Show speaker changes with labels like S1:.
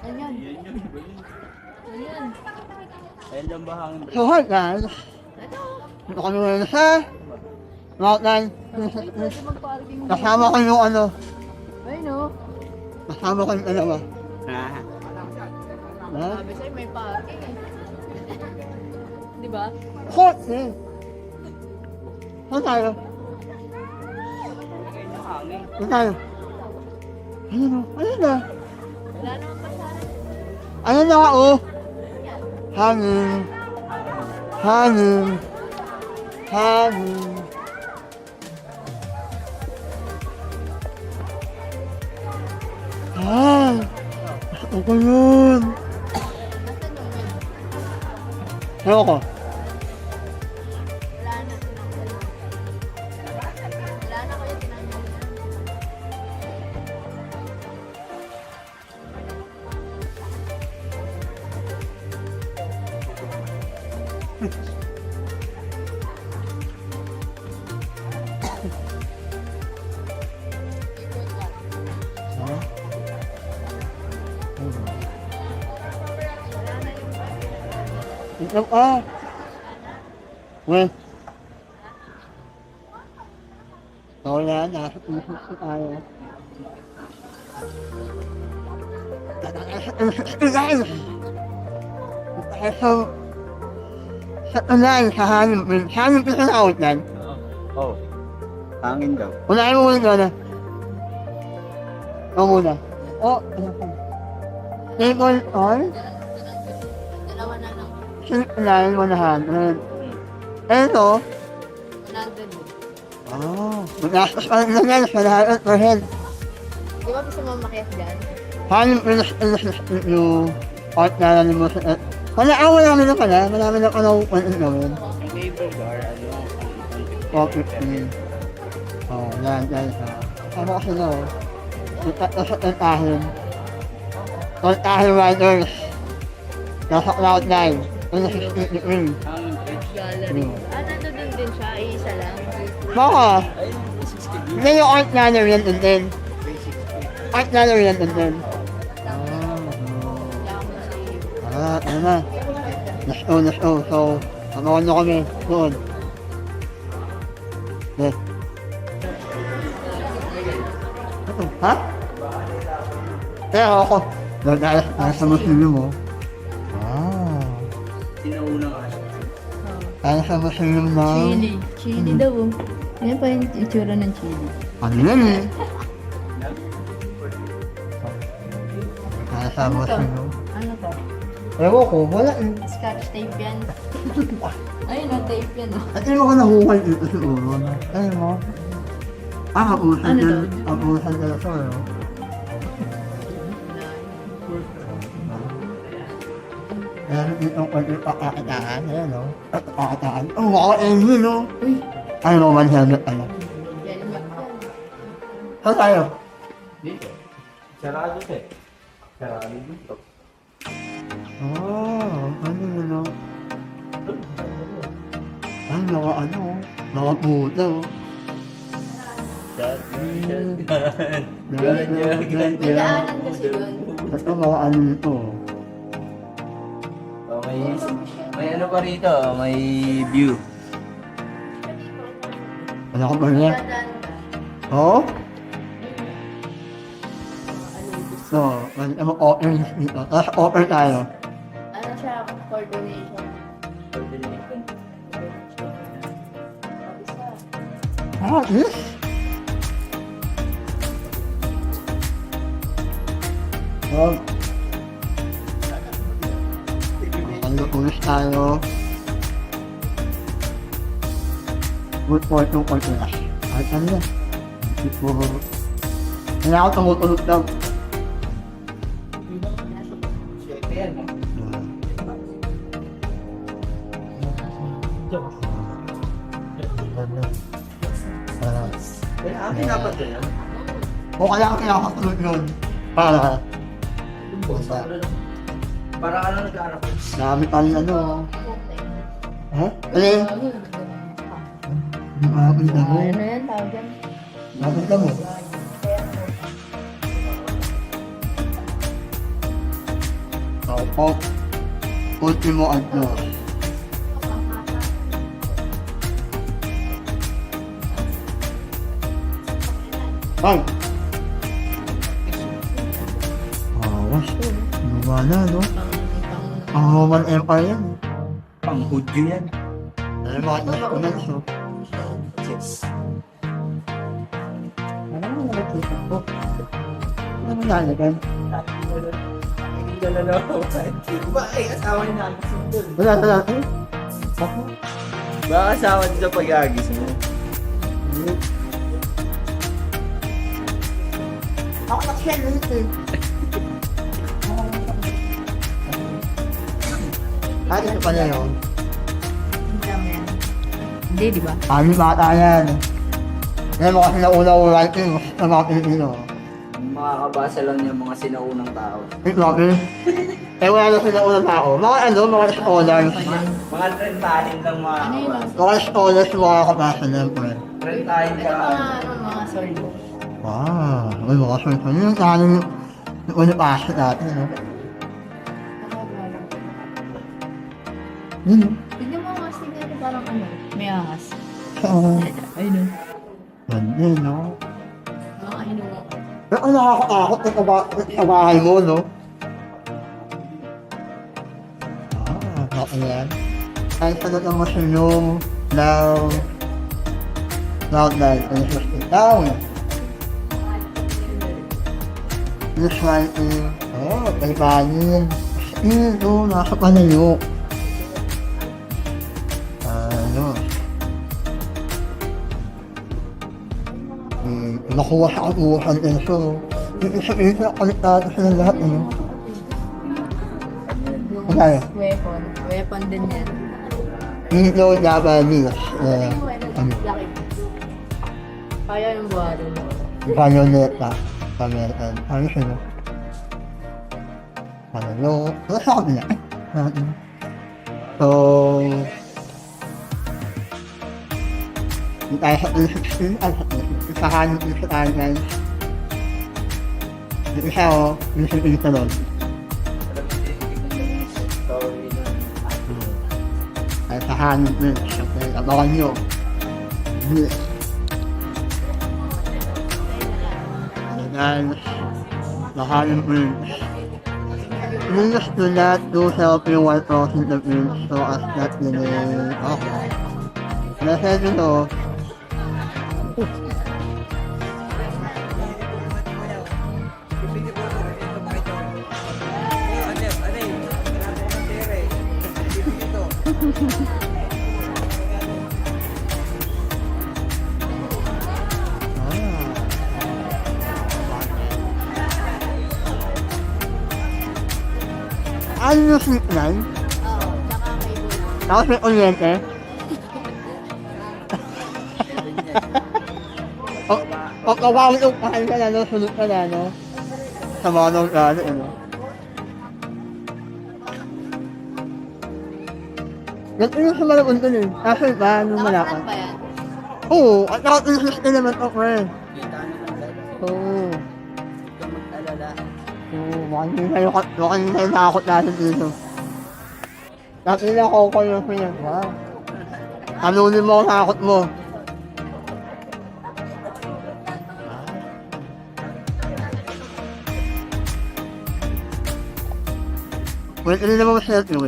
S1: Ayan. Ayan.
S2: Ayan lang ba hangin?
S3: So hi guys,
S1: Ito.
S3: ito kami ngayon sa Mountain.
S1: Pwede mag-parking.
S3: Kasama ko yung ano,
S1: Ay, no.
S3: kasama ko yung dalawa.
S2: Ah.
S3: Ha?
S1: Sabi sa'yo, may parking eh. Di ba?
S3: Hot eh. Saan tayo?
S2: Ayan yung hangin.
S3: Saan tayo? Ayun o, ayun na.
S1: Wala naman pasara.
S3: Ayun na nga oh. Hangin. Hangin. Hangin. Ay! Ano ko yun?
S1: Nasaan yung yan?
S3: Ewan ko.
S1: Wala na. Wala na kayo tinanggal.
S3: Ha? Ikaw ah. Well. Wala na. Isip tayo. Sa unahan, sa hangin. Hangin pa sa outland.
S2: Oh. Hangin daw.
S3: Unahin mo muna na. Ako muna. Oh, ano ka? Table on.
S1: Dalawa na lang.
S3: Unahin mo na hangin. Ito.
S1: 100.
S3: Oh, magastos pa rin lang yan sa lahat per head.
S1: Di ba gusto mo makias dyan?
S3: Hangin pinas yung art na lang mo sa... Wala, wala na pala. Marami na pala kung ano gawin.
S2: Ang cable car, ano?
S3: Okay. Oh, yan, yan. Ano kasi na, oh. Ito sa Tontahin. Tontahin Riders. Nasa Cloud9. Ano sa Street Ring.
S2: Hangin bridge.
S1: Gallery. Nandun din siya. Isa lang.
S3: Baka,
S2: Ayun, 60
S3: hindi yung art gallery yan din din. Art gallery yan din din. Ano na. Let's go. So, samahan nyo kami doon. Yes. Ha? Pero ako, dahil sa musilyo mo. Ah.
S2: Sinauna nga siya.
S3: Dahil sa musilyo mo.
S1: Chili. Chili daw. Yan pa yung itsura ng chili.
S3: Ano yan eh? Dahil sa musilyo.
S1: Ano to?
S3: Ewan ko, wala eh.
S1: Scotch tape yan. Ayun o, tape yan o.
S3: At hindi mo ka nahuhal dito siguro. Ayun mo. Ah, kapusan
S1: Ano
S3: din.
S1: daw?
S3: Kapusan din ito eh. Meron dito ang konti pakakataan. Ayan o. At pakakataan. Oh, wow, engine o.
S1: Uy.
S3: Ay, Roman helmet pala.
S1: Yan yung yan.
S3: Saan tayo?
S2: Dito. Sarado siya eh. Sarado dito.
S3: Oh, ano yun o? Ay, naka ano o. Naka puta o.
S2: Shotgun.
S1: May daanan kasi doon.
S3: Ito mga ano nito.
S2: Oh, may ano pa rito, may view.
S3: Wala ka ba niya?
S1: Dadaan ka.
S3: Oo? So, ano open dito. Tapos open tayo.
S1: Ano siya? Coordination.
S3: Ah, this? Oh. Ano ulis tayo? Good for 2.1. Ay, ano yan? Kaya ako tumutulog daw.
S2: Akin dapat yan.
S3: O kaya ako kinakatulog yun. Para.
S2: Para ano nag-aarap?
S3: Dami pa rin ano. Ha? Ano? Nakakita mo.
S1: Ano yan? Tawag yan?
S3: Nakakita mo. O, ultimo ano. Ay! Awas. Luma na, no? Ang Roman Empire yan.
S2: Pang Hudyo yan.
S3: Ano mga instruments, no?
S2: Yes.
S3: Ano mo nakikita ko? Ano mo nalagyan?
S2: Hindi ka nalalaman. Ba ay asawa niya nagising dun.
S3: Wala. Eh? Ako?
S2: Ba asawa niya sa pag-agis mo?
S3: Ako nakasyan ulit eh. Ah, ito pala yun.
S1: Hindi, di ba?
S3: Kami bata yan. Yan mo kasi nauna-una ito sa mga Pilipino.
S2: Makakabasa lang niya mga sinaunang tao.
S3: Ito okay? Eh wala na sila unang tao. Mga ano, mga scholars.
S2: Mga trentahin lang mga
S1: Ano yun?
S3: Mga scholars, mga kabasa na yun.
S2: Trentahin
S1: Ito
S2: ka.
S1: mga soldo.
S3: Wow, may mga swerte. Yung tanong yung unipasok natin, no? Yun,
S1: Tignan mo mga siguro parang ano, may ahas.
S3: no?
S1: Ayun.
S3: Ganda, no?
S1: Mga ayun mo.
S3: Pero ang nakakatakot sa bahay mo, no? Ako yan. Ay, sagot ang masunong ng Mountain and Houston Town. This one is, kay Banin. Ito, nasa panayo. Ano? Nakuha sa katuhan din siya, no? Yung isa-isa, kaliktado sila lahat, ano? Ano yun?
S1: Weapon. Weapon din yan.
S3: Dito Japanese. Ano?
S1: Laki. Kaya yung buhado mo.
S3: Bayonetta. American. Ano siya, no? Ano? Ano sa kanila? So, tayo sa 316, sa kanin sa kanin. Yung isa, yung isa doon.
S2: Story na.
S3: Ay, sa kanin din. Siyempre, abangan nyo. Yes. And nakanin din. Please do not do selfie while crossing the bridge so as not delay. Okay. Message ito. Ano yung sleep line?
S1: Oo, tsaka may bulo.
S3: Tapos may kuryente? O kawawin yung kain ka na, no? Sunod ka na, no? Sa mga nung gano, ano? Nag-inis sa malabon dun eh. Kaso iba, nung malakad.
S1: Nakaplug ba yan?
S3: Oo, at naka-360 naman ako eh.
S2: Kita na lang dahil.
S3: Oo.
S2: Huwag kang mag-alala.
S3: Oo, mukhang hindi tayo nakakot natin dito. Dati na ako ko yung pinag, wow. Talunin mo ang nakakot mo. Wait, hindi naman masyadong